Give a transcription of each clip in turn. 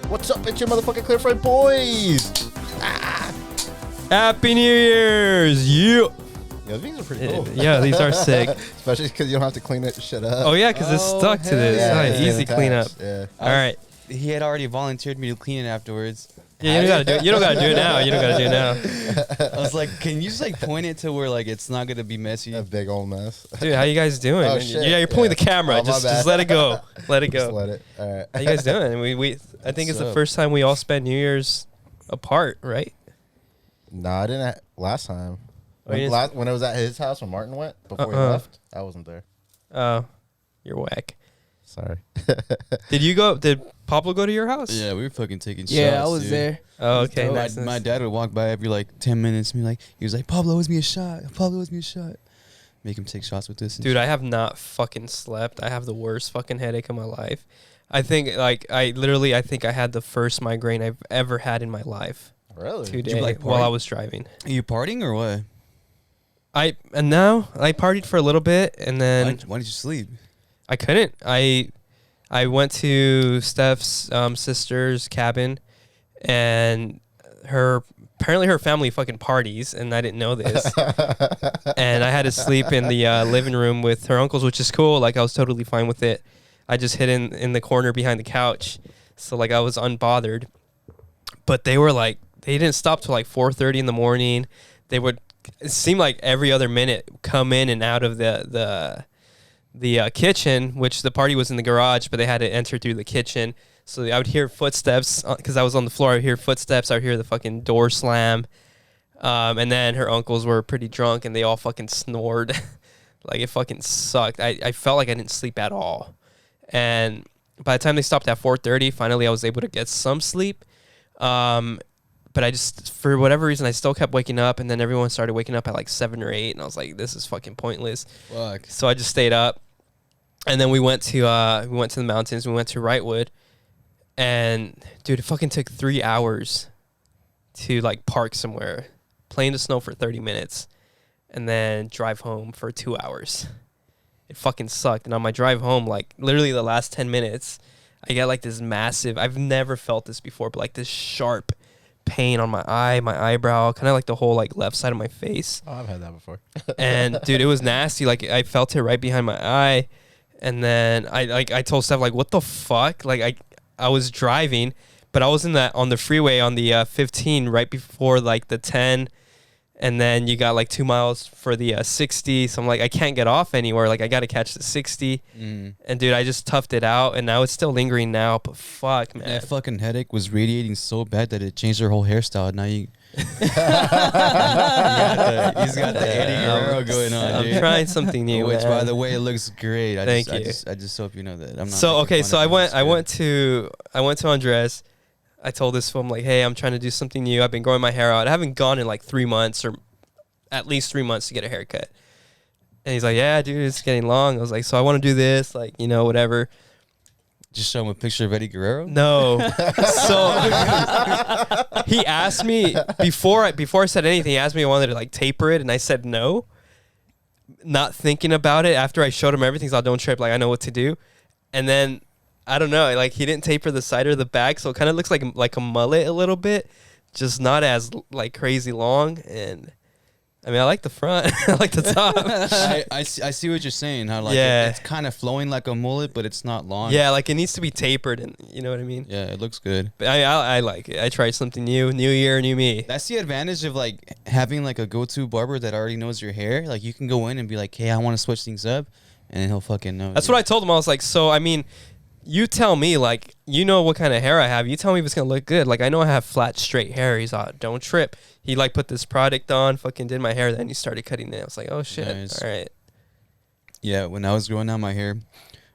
What's up, it's your motherfucking Clear Friend boys. Happy New Year's! You. Yeah, these are pretty cool. Yeah, these are sick. Especially because you don't have to clean it shit up. Oh yeah, because it's stuck to this. Yeah, Right, easy cleanup. Yeah. All right. He had already volunteered me to clean it afterwards. Yeah, you don't gotta do it. You don't gotta do it now. You don't gotta do it now. I was like, can you just like point it to where like it's not gonna be messy? A big old mess. Dude, how you guys doing? Oh, shit. Yeah, you're pulling the camera. Oh, my just bad. let it go. Let it Just go. let it. All right. How you guys doing? I think it's the up? first time we all spent New Year's apart, right? No, I didn't. Last time. Oh, you When it was at his house when Martin went, before he Uh-uh. left, I wasn't there. Oh, you're whack. Sorry. Did Pablo go to your house? Yeah, we were fucking taking shots. Yeah, I was dude. there. Oh, okay. My, Nice, my nice. dad would walk by every like 10 minutes and be like, he was like, Pablo owes me a shot. Pablo owes me a shot. Make him take shots with this. And Dude, I have not fucking slept. I have the worst fucking headache of my life. I think I think I had the first migraine I've ever had in my life Really? today like while I party? was driving. Are you partying or what? I partied for a little bit and then Why did you sleep? I couldn't. I went to Steph's sister's cabin and apparently her family fucking parties and I didn't know this. And I had to sleep in the living room with her uncles, which is cool. Like I was totally fine with it. I just hid in the corner behind the couch. So like I was unbothered. But they were like, they didn't stop till like 4:30 in the morning. They would, it seemed like every other minute, come in and out of the kitchen, which the party was in the garage, but they had to enter through the kitchen. So I would hear footsteps because I was on the floor. I would hear footsteps. I would hear the fucking door slam. And then her uncles were pretty drunk and they all fucking snored. Like it fucking sucked. I felt like I didn't sleep at all. And by the time they stopped at 4:30, finally I was able to get some sleep. But I just, for whatever reason, I still kept waking up, and then everyone started waking up at like 7 or 8, and I was like, this is fucking pointless. Fuck. So I just stayed up, and then we went to the mountains. We went to Wrightwood, and dude, it fucking took 3 hours to like park somewhere, play in the snow for 30 minutes, and then drive home for 2 hours. It fucking sucked. And on my drive home, like literally the last 10 minutes, I got like this massive, I've never felt this before, but like this sharp pain on my eye, my eyebrow, kind of like the whole like left side of my face. Oh, I've had that before. And dude, it was nasty. Like I felt it right behind my eye. And then I told Steph, like, what the fuck? Like I was driving, but I was on the freeway on the 15 right before like the 10. And then you got like 2 miles for the 60. So I'm like, I can't get off anywhere. Like I got to catch the 60. And dude, I just toughed it out. And now it's still lingering now. But fuck, man. That fucking headache was radiating so bad that it changed their whole hairstyle. Now you... He's got the Eddie Guerrero going on, dude. I'm trying something new. Which, man. by the way, it looks great. Thank you. I just hope you know that. I'm not So making okay, fun so of it. I went to Andres. I told this film like, hey, I'm trying to do something new. I've been growing my hair out. I haven't gone in like 3 months or at least 3 months to get a haircut. And he's like, yeah, dude, it's getting long. I was like, so I want to do this, like, you know, whatever. Just show him a picture of Eddie Guerrero. No. So he asked me before I said anything. He asked me if I wanted to like taper it, and I said no. Not thinking about it. After I showed him everything, so don't trip. Like I know what to do. And then I don't know. Like he didn't taper the side or the back, so it kind of looks like a mullet a little bit, just not as like crazy long. And I mean, I like the front. I like the top. I see what you're saying. How like Yeah. it's kind of flowing like a mullet, but it's not long. Yeah, like it needs to be tapered, and you know what I mean. Yeah, it looks good. But I like it. I tried something new. New year, new me. That's the advantage of like having like a go-to barber that already knows your hair. Like you can go in and be like, hey, I want to switch things up, and then he'll fucking know. That's what I told him. I was like, so I mean, you tell me, like, you know what kind of hair I have. You tell me if it's gonna look good. Like I know I have flat, straight hair. He's like, don't trip. He like put this product on, fucking did my hair, then he started cutting it. I was like, oh shit, Nice. all right. Yeah, when I was growing out my hair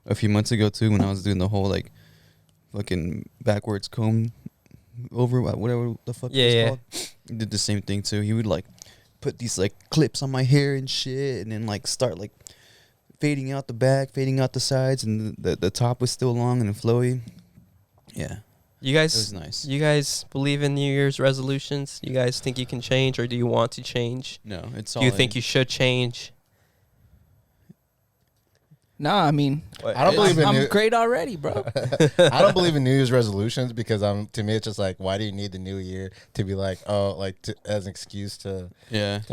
a few months ago too, when I was doing the whole like fucking backwards comb over whatever the fuck Yeah, it's yeah. called, he did the same thing too. He would like put these like clips on my hair and shit, and then like start like fading out the back, fading out the sides, and the top was still long and flowy. Yeah, You it guys, was nice. you guys believe in New Year's resolutions? You guys think you can change, or do you want to change? No, it's Do all. you think you should change? Nah, I mean, I don't believe in I'm great already, bro. I don't believe in New Year's resolutions because to me it's just like, why do you need the new year to be like, as an excuse to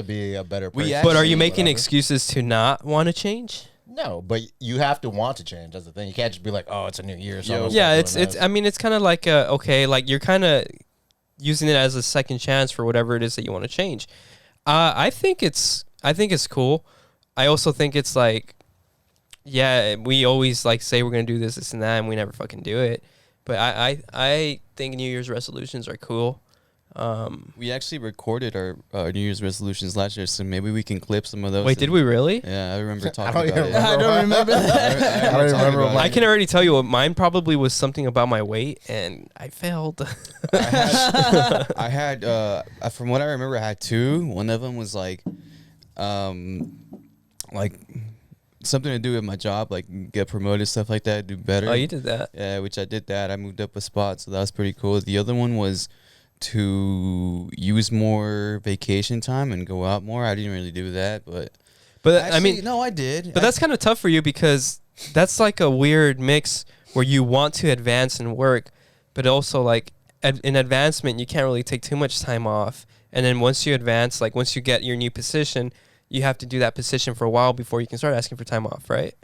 be a better person? But are you or making whatever? excuses to not want to change? No, but you have to want to change. That's the thing. You can't just be like, oh, it's a new year. So I'm gonna Yeah, start doing it's. this. I mean, it's kind of like okay, like you're kind of using it as a second chance for whatever it is that you want to change. I think it's cool. I also think it's like, yeah, we always like say we're gonna do this and that, and we never fucking do it. But I think New Year's resolutions are cool. We actually recorded our New Year's resolutions last year, so maybe we can clip some of those. Wait, did we really? Yeah, I remember talking don't about even it. I don't remember that. I don't remember what I can already tell you what mine probably was something about my weight, and I failed. I had from what I remember, I had two. One of them was like something to do with my job, like get promoted, stuff like that, do better. Oh, you did that. Yeah, which I did that. I moved up a spot, so that was pretty cool. The other one was to use more vacation time and go out more. I didn't really do that, but But actually, I mean, no, I did. but that's kind of tough for you because that's like a weird mix where you want to advance and work, but also like in advancement, you can't really take too much time off. And then once you advance, like once you get your new position, you have to do that position for a while before you can start asking for time off, right?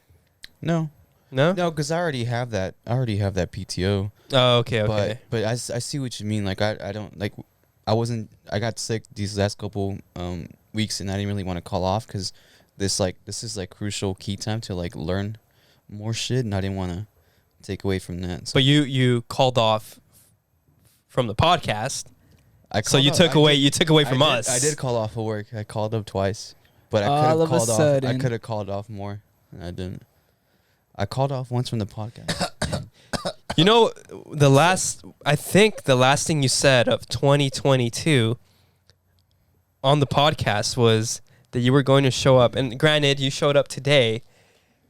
no, because I already have that. I already have that PTO. Oh, okay. But I see what you mean. Like I don't like. I got sick these last couple weeks, and I didn't really want to call off because this is like crucial key time to like learn more shit, and I didn't want to take away from that. So But you called off from the podcast, so you called took off- away you took away from I did- us. I did call off of work. I called up twice, but I All could of have a called off. I sudden. could have called off more, and I didn't. I called off once from the podcast. You know, I think the last thing you said of 2022 on the podcast was that you were going to show up. And granted, you showed up today,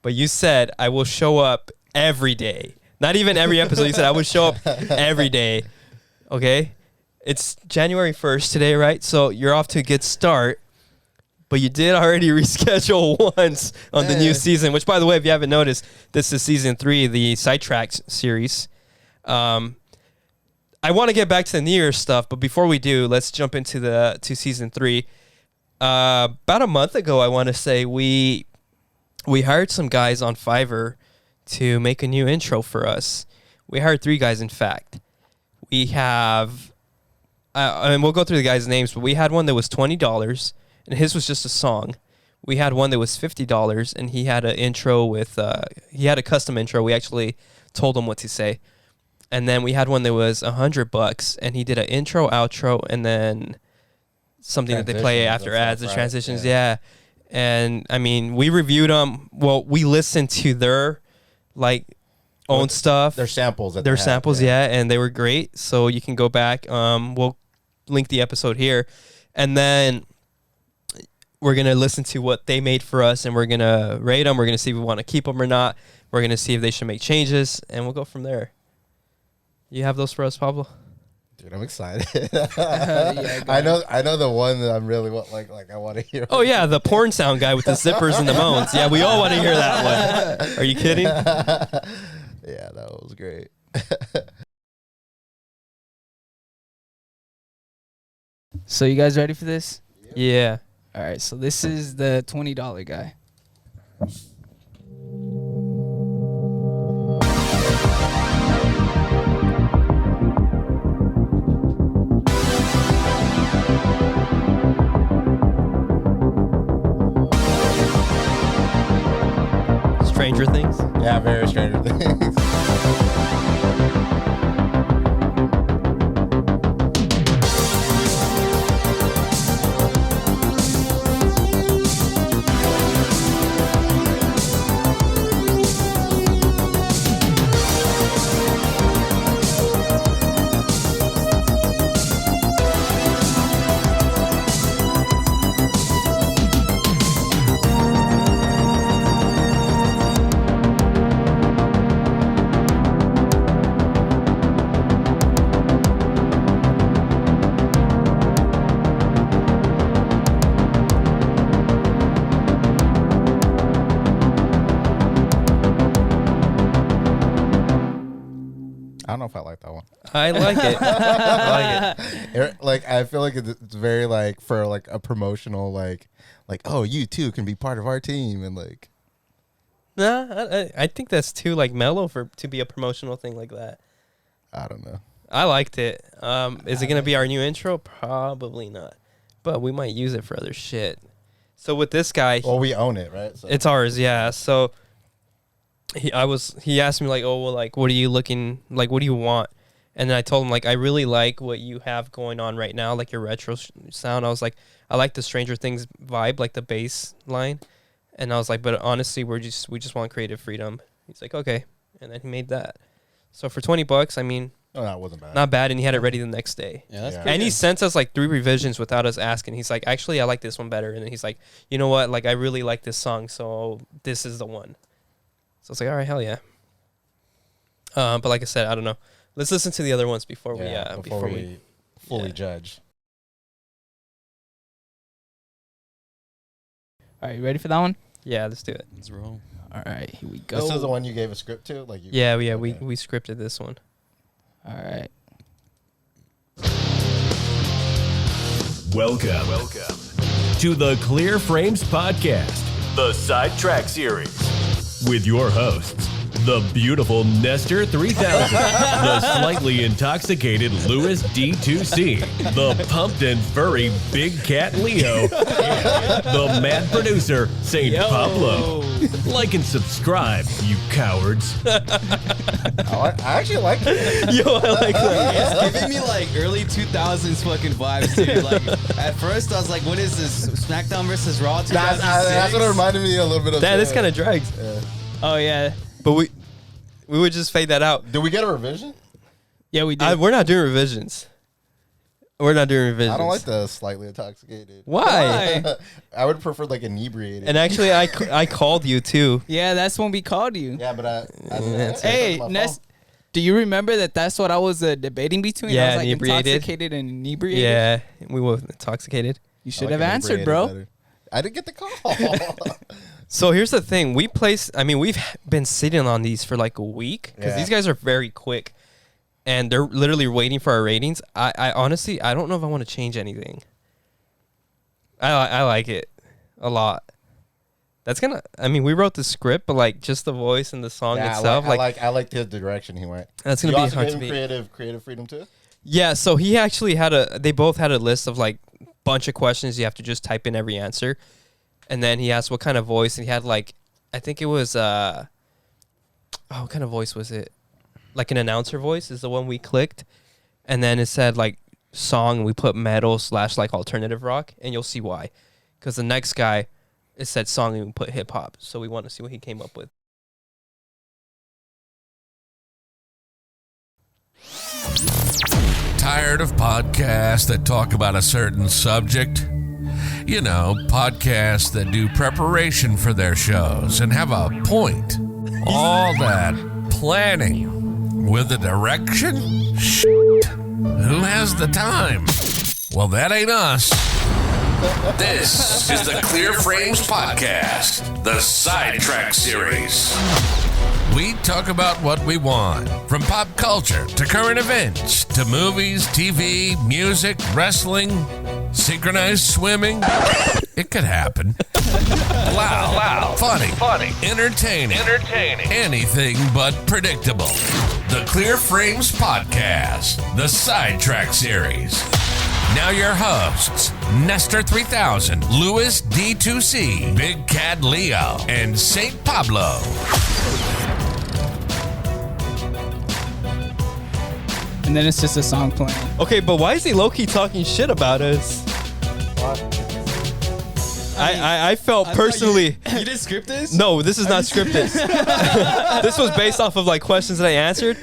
but you said, I will show up every day. Not even every episode. You said, I would show up every day. Okay? It's January 1st today, right? So you're off to a good start. But you did already reschedule once on the new season, which, by the way, if you haven't noticed, this is season 3, the Sidetracked series. I want to get back to the New Year's stuff, but before we do, let's jump into to season 3. About a month ago, I want to say, we hired some guys on Fiverr to make a new intro for us. We hired 3 guys, in fact. We have, and we'll go through the guys' names, but we had one that was $20. And his was just a song. We had one that was $50, and he had an intro with, he had a custom intro. We actually told him what to say. And then we had one that was $100, and he did an intro, outro, and then something that they play Transitions after and ads, stuff, the right? transitions, yeah. And I mean, we reviewed them. Well, we listened to their like own stuff. Their samples. Their samples, yeah, and they were great. So you can go back. We'll link the episode here, and then we're going to listen to what they made for us, and we're going to rate them. We're going to see if we want to keep them or not. We're going to see if they should make changes, and we'll go from there. You have those for us, Pablo? Dude, I'm excited. Yeah, I know the one that I'm really like I want to hear. Oh, yeah, the porn sound guy with the zippers and the moans. Yeah, we all want to hear that one. Are you kidding? Yeah, that was great. So you guys ready for this? Yeah. All right, so this is the $20 guy. Stranger Things? Yeah, very Stranger Things. don't know if I like that one. I like it. I like it. Like I feel like it's very like for like a promotional like oh you too can be part of our team and like. Nah, I think that's too like mellow to be a promotional thing like that. I don't know. I liked it. Is it gonna be our new intro? Probably not, but we might use it for other shit. So with this guy, well, we own it, right? So. It's ours, yeah. So he asked me like, oh well, like what are you looking like? What do you want? And then I told him like I really like what you have going on right now, like your retro sound. I was like, I like the Stranger Things vibe, like the bass line. And I was like, but honestly, we just want creative freedom. He's like, okay, and then he made that. So for $20, I mean, that wasn't bad. Not bad, and he had it ready the next day. Yeah, that's and he sent us like 3 revisions without us asking. He's like, actually, I like this one better. And then he's like, you know what? Like, I really like this song, so this is the one. So I was like, all right, hell yeah. But like I said, I don't know. Let's listen to the other ones before we fully judge. All right, you ready for that one? Yeah, let's do it. Let's roll. All right, here we go. This is the one you gave a script to, like we scripted this one. All right. Welcome to the Clear Frames Podcast, the Sidetracked series, with your hosts, the beautiful Nestor 3000, the slightly intoxicated Louis D2C, the pumped and furry Big Cat Leo, and the mad producer Saint Pablo. Like and subscribe, you cowards. I actually like it. Yo, I like that. It's giving me like early 2000s fucking vibes, dude. Like at first I was like, what is this? SmackDown versus Raw 2006? That's what it reminded me a little bit of. That is kind of drags. Yeah. Oh yeah, But we would just fade that out. Did we get a revision? yeah we did. We're not doing revisions. We're not doing revisions. I don't like the slightly intoxicated. Why? I would prefer like inebriated. And actually, I called you too. Yeah, that's when we called you. Yeah, but Hey, Ness, do you remember that's what I was debating between? Yeah, I was like inebriated. intoxicated and inebriated. Yeah, we were intoxicated. You should have answered, bro. Better. I didn't get the call. So here's the thing: we've been sitting on these for like a week because these guys are very quick, and they're literally waiting for our ratings. I honestly, I don't know if I want to change anything. I like it a lot. That's gonna. I mean, we wrote the script, but like just the voice and the song itself. I like the direction he went. That's gonna be hard to beat. Creative freedom too. Yeah. So he actually they both had a list of like bunch of questions. You have to just type in every answer. And then he asked what kind of voice, and he had like, I think it was, what kind of voice was it? Like an announcer voice is the one we clicked. And then it said like song, and we put metal / like alternative rock, and you'll see why. Because the next guy, it said song, and we put hip hop. So we want to see what he came up with. Tired of podcasts that talk about a certain subject? You know, podcasts that do preparation for their shows and have a point. All that planning with a direction? Shit. Who has the time? Well, that ain't us. This is the Clear Frames Podcast, the Sidetracked series. We talk about what we want, from pop culture to current events to movies, TV, music, wrestling, synchronized swimming. It could happen. Loud, funny, entertaining, anything but predictable. The Clear Frames Podcast, the Sidetracked series. Now your hosts, Nestor 3000, Louis D2C, Big Cat Leo, and Saint Pablo. And then it's just a song playing. Okay, but why is he low-key talking shit about us? I felt personally... You didn't script this? No, this is not scripted. This was based off of like questions that I answered.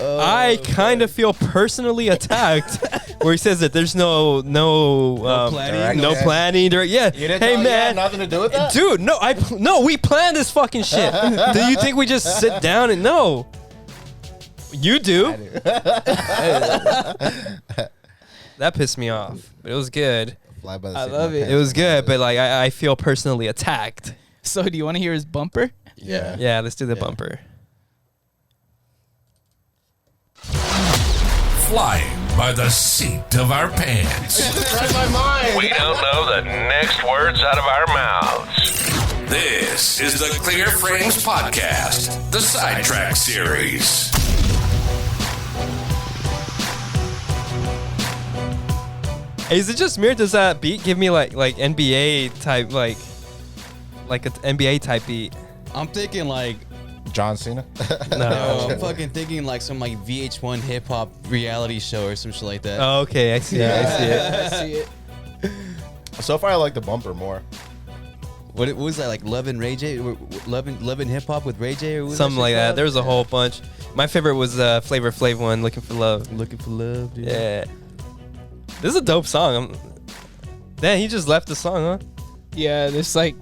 I kind of feel personally attacked, where he says that there's no planning. no planning. Yeah, hey man, nothing to do with that, dude. No, we planned this fucking shit. Do you think we just sit down and no? You do. That pissed me off, but it was good. Fly by the I seat of love my it. pants. It was good, but like I feel personally attacked. So do you want to hear his bumper? Yeah. Yeah, let's do the bumper. flying by the seat of our pants. We don't know the next words out of our mouths. This is the Clear Frames Podcast, the Sidetracked series. Hey, is it just me or does that beat give me like NBA type like an NBA type beat? I'm thinking like John Cena. no, I'm fucking thinking like some like VH1 hip hop reality show or some shit like that. Oh, okay, I see it. I see it. I see it. So far, I like the bumper more. What was that, like Love and Ray J? Love and Hip Hop with Ray J? Or what was Something shit like that. called? There was a whole bunch. My favorite was Flavor Flav one, Looking for Love. Looking for Love, dude. Yeah. This is a dope song. Damn, he just left the song, huh? Yeah, there's like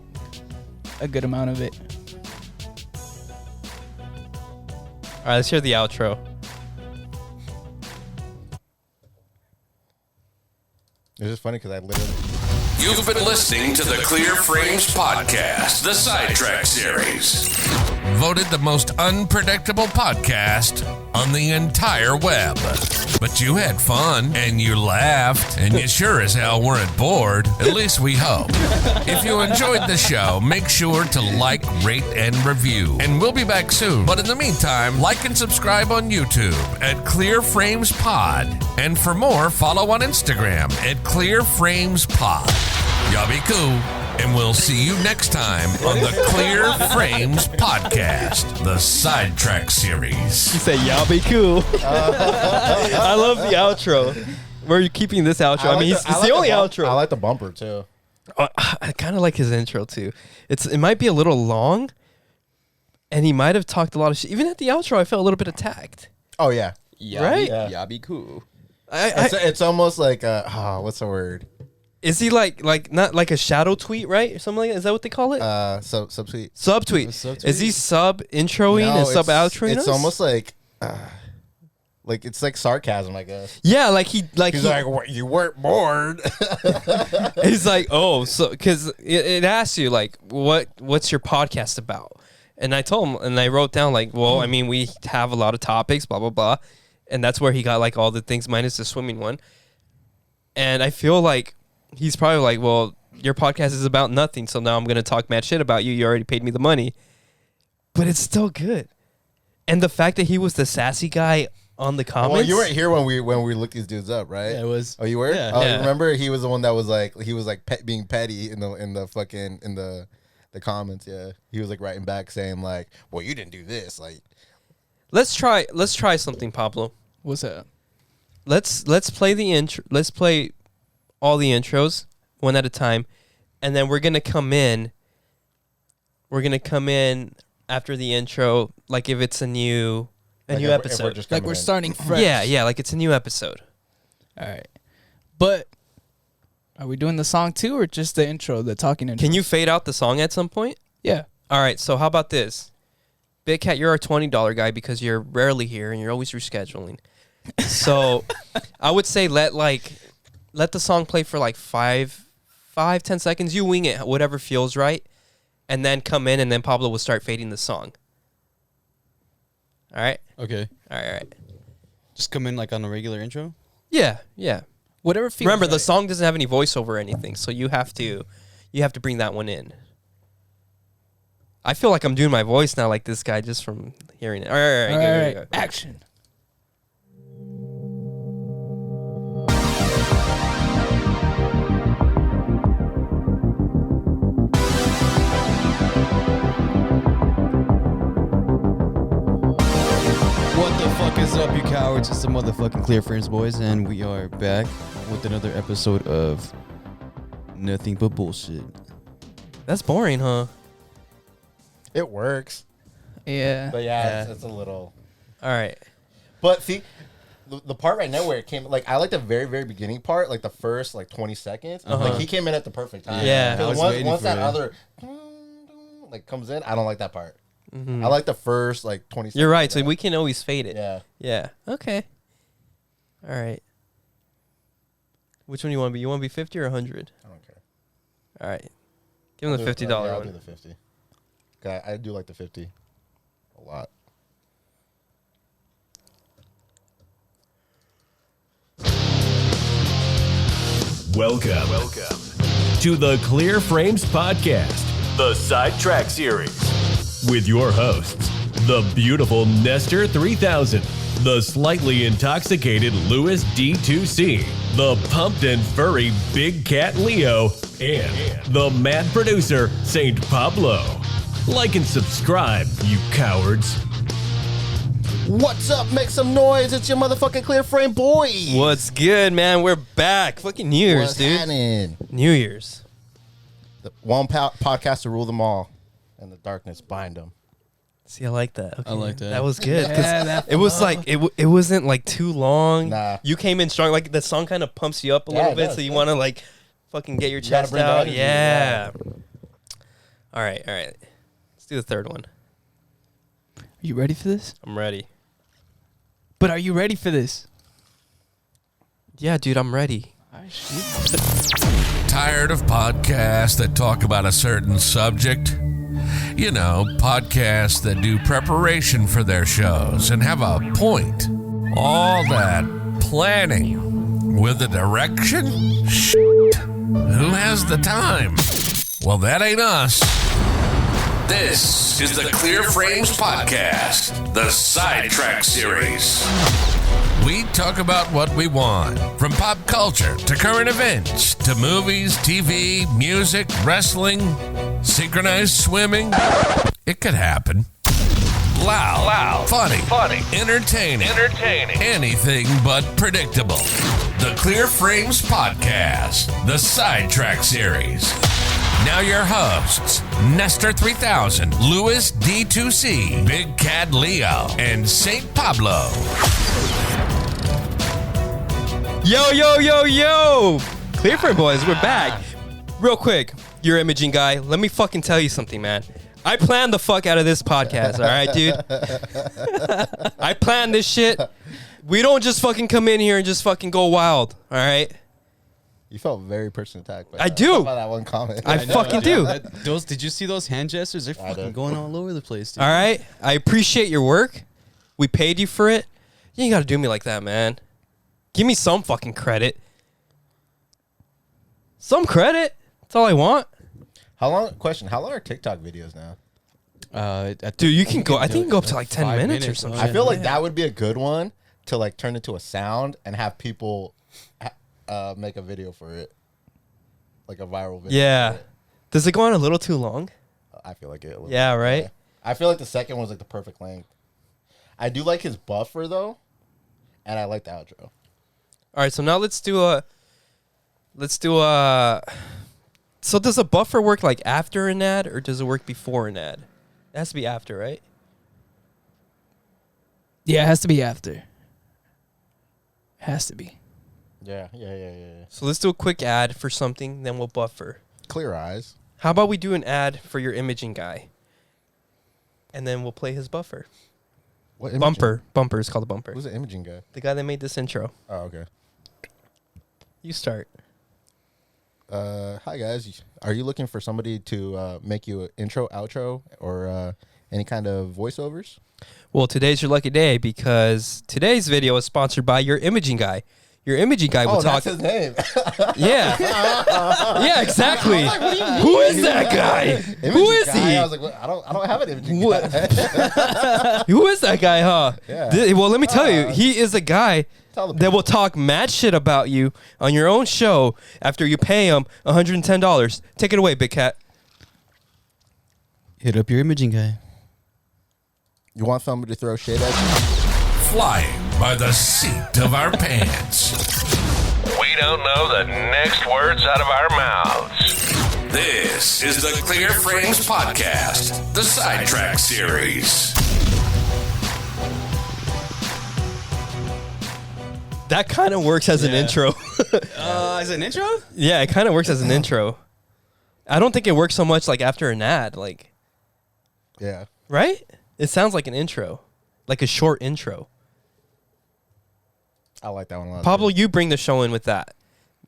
a good amount of it. All right, let's hear the outro. It's just funny because I literally. You've been listening to the Clear Frames Podcast, the Sidetrack series. Voted the most unpredictable podcast on the entire web. But you had fun, and you laughed, and you sure as hell weren't bored. At least we hope. If you enjoyed the show, make sure to like, rate, and review. And we'll be back soon. But in the meantime, like and subscribe on YouTube at Clear Frames Pod. And for more, follow on Instagram at Clear Frames Pod. Y'all be cool, and we'll see you next time on the Clear Frames Podcast, the Sidetrack series. He said, y'all be cool. I love the outro. Where are you keeping this outro? I mean, it's the only outro. I like the bumper, too. I kind of like his intro, too. It might be a little long, and he might have talked a lot of shit. Even at the outro, I felt a little bit attacked. Oh, yeah. Right? Yeah, be cool. It's almost like, what's the word? Is he like not like a shadow tweet, right? Or something like that? Is that what they call it? Subtweet. Subtweet. Is he sub introing and sub outroing? It's almost like it's like sarcasm, I guess. Yeah, he's like, you weren't bored. He's like, oh, so because it asks you like, what's your podcast about? And I told him, and I wrote down like, well, I mean, we have a lot of topics, blah blah blah, and that's where he got like all the things minus the swimming one. And I feel like he's probably like, well, your podcast is about nothing, so now I'm going to talk mad shit about you. You already paid me the money. But it's still good. And the fact that he was the sassy guy on the comments. Well, you weren't here when we looked these dudes up, right? Yeah, it was. Oh, you were? Yeah. Oh, Yeah. remember he was the one that was like, being petty in the comments, yeah. He was like writing back saying like, well, you didn't do this. Like, Let's try something, Pablo. What's that? Let's play the intro. Let's play all the intros one at a time, and then we're gonna come in after the intro, like if it's a new episode. Like we're starting fresh. Yeah, like it's a new episode. All right. But are we doing the song too, or just the intro, the talking intro? Can you fade out the song at some point? Yeah. All right, so how about this? Big Cat, you're our $20 guy because you're rarely here and you're always rescheduling. So I would say let the song play for like 5-10 seconds. You wing it, whatever feels right, and then come in, and then Pablo will start fading the song. All right? Okay. All right. Just come in like on a regular intro? Yeah. Whatever feels Remember, the right. song doesn't have any voiceover or anything, so you have to bring that one in. I feel like I'm doing my voice now like this guy just from hearing it. All right. Go. Action. What the fuck is up, you cowards? It's the motherfucking Clear Frames boys, and we are back with another episode of Nothing But Bullshit. That's boring, huh? it works. Yeah. But yeah, it's a little. All right. But see, the part right now where it came, like, I like the very, very beginning part, like the first, like 20 seconds. Like, he came in at the perfect time. Yeah. I was waiting once for that it. other, like, comes in, I don't like that part. I like the first, like, 20 seconds. You're right. So of that. we can always fade it. Yeah. Yeah. Okay. All right. Which one you want to be? You want to be 50 or 100? I don't care. All right. Give him the $50 Yeah, I'll one. do the 50. Okay, I do like the 50 a lot. Welcome to the Clear Frames Podcast, the Sidetracked series, with your hosts, the beautiful Nestor 3000, the slightly intoxicated Louis D2C, the pumped and furry Big Cat Leo, and the mad producer Saint Pablo. Like and subscribe, you cowards. What's up? Make some noise. It's your motherfucking Clear Frame boys. What's good, man? We're back. Fucking New Year's, What's dude. happening? New Year's. The one podcast to rule them all, and the darkness bind them. See, I like that. Okay. I like that. That was good. 'Cause Yeah, that it was flow. like it wasn't like too long. Nah. You came in strong. Like the song kind of pumps you up a Yeah, little it bit, does, so you yeah. want to like fucking get your You gotta chest bring the out. energy, Yeah. All right. Let's do the third one. Are you ready for this? I'm ready. But are you ready for this? Yeah, dude, I'm ready. Tired of podcasts that talk about a certain subject? You know, podcasts that do preparation for their shows and have a point. All that planning with a direction? Shit. Who has the time? Well, that ain't us. This is the Clear Frames Podcast, the Sidetracked series. We talk about what we want, from pop culture to current events to movies, TV, music, wrestling, synchronized swimming. It could happen. Loud, funny, entertaining, anything but predictable. The Clear Frames Podcast, the Sidetracked series. Now your hosts, Nestor 3000, Louis D2C, Big Cat Leo, and Saint Pablo. Yo. Clear Frame boys, we're back. Real quick, your imaging guy, let me fucking tell you something, man. I planned the fuck out of this podcast, all right, dude? I planned this shit. We don't just fucking come in here and just fucking go wild, all right? You felt very personally attacked. I do. By that one comment. I fucking do. Did you see those hand gestures? They're fucking did. going all over the place, dude. All right? I appreciate your work. We paid you for it. You ain't got to do me like that, man. Give me some fucking credit. Some credit. That's all I want. How long are TikTok videos now? Dude, you can go. I think you can go up to like 10 minutes or something. I feel like that would be a good one to like turn into a sound and have people make a video for it, like a viral video. Yeah. for it. Does it go on a little too long? I feel like it. A little Yeah, bit, right? I feel like the second one's like the perfect length. I do like his buffer though, and I like the outro. All right, so now let's do a. So does a buffer work like after an ad or does it work before an ad? It has to be after, right? Yeah, it has to be after. Has to be. Yeah. So let's do a quick ad for something, then we'll buffer. Clear eyes. How about we do an ad for your imaging guy? And then we'll play his buffer. What imaging? Bumper. Bumper is called a bumper. Who's the imaging guy? The guy that made this intro. Oh, okay. You start. Hi guys. Are you looking for somebody to make you an intro, outro, or any kind of voiceovers? Well, today's your lucky day because today's video is sponsored by your imaging guy. Your imaging guy will talk. That's his name. Yeah. Yeah, exactly. Who is that guy? Who is guy? he? I was like, what? I don't have an imaging guy. Who is that guy, huh? Yeah. Well, let me tell you, he is a guy Tell the that people. will talk mad shit about you on your own show after you pay him $110. Take it away, Big Cat. Hit up your imaging guy. You want somebody to throw shade at you? Flying by the seat of our pants. We don't know the next words out of our mouths. This is the Clear Frames Podcast, the Sidetracked series. That kind of works as an intro. Is it an intro? Yeah, it kind of works as an intro. I don't think it works so much like after an ad, like, Yeah. right? It sounds like an intro, like a short intro. I like that one a lot. Pablo, you bring the show in with that.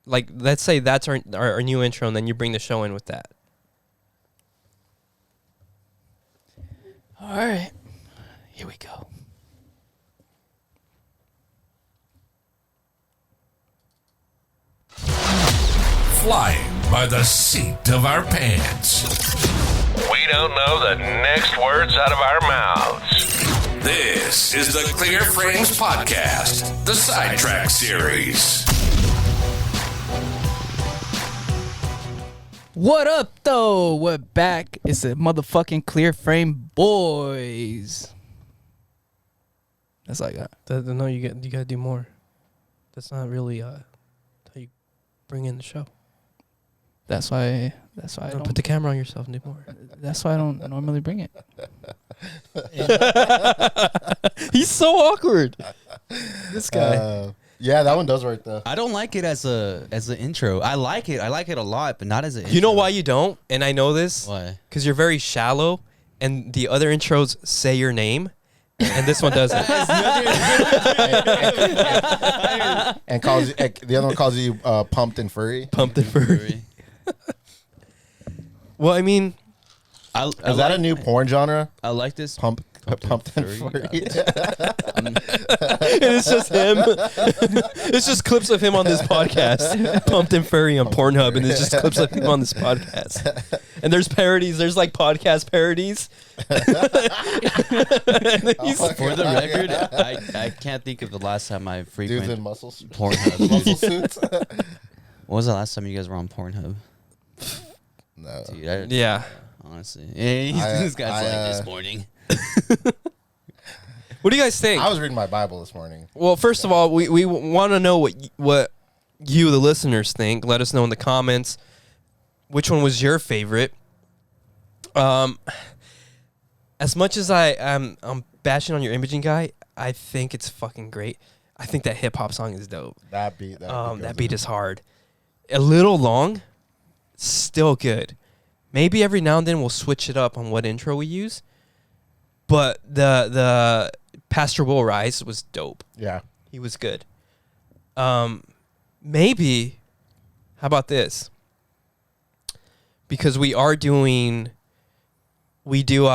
Like, let's say that's our new intro, and then you bring the show in with that. All right. Here we go. flying by the seat of our pants. We don't know the next words out of our mouths. This is the Clear Frames Podcast, the Sidetracked series. What up, though? We're back. It's the motherfucking Clear Frame Boys. That's all I got. No, you gotta do more. That's not really how you bring in the show. That's why I Don't don't put the camera on yourself and do more. That's why I don't normally bring it. He's so awkward. This guy. Yeah, that one does work though. I don't like it as an intro. I like it a lot, but not as an intro. You know why you don't? And I know this. Why? Because you're very shallow, and the other intros say your name, and this one doesn't. And calls you, the other one calls you pumped and furry. Pumped and furry. Well, I mean, Is that a new porn genre? I like this. Pumped and furry. and it's just him. It's just clips of him on this podcast. Pumped and furry on Pornhub, and it's just clips of him on this podcast. And there's parodies. There's like podcast parodies. For the record, I can't think of the last time I Dudes frequented in muscles. Pornhub. Muscle suits. What was the last time you guys were on Pornhub? No. Dude, Yeah. honestly. Yeah, this guy's like this morning. What do you guys think? I was reading my Bible this morning. Well, first of all, we want to know what you, the listeners, think. Let us know in the comments. Which one was your favorite? As much as I'm bashing on your imaging guy, I think it's fucking great. I think that hip hop song is dope. That beat Is hard. A little long, still good. Maybe every now and then we'll switch it up on what intro we use. But the Pastor Will Rise was dope. Yeah. He was good. Maybe, how about this? Because we do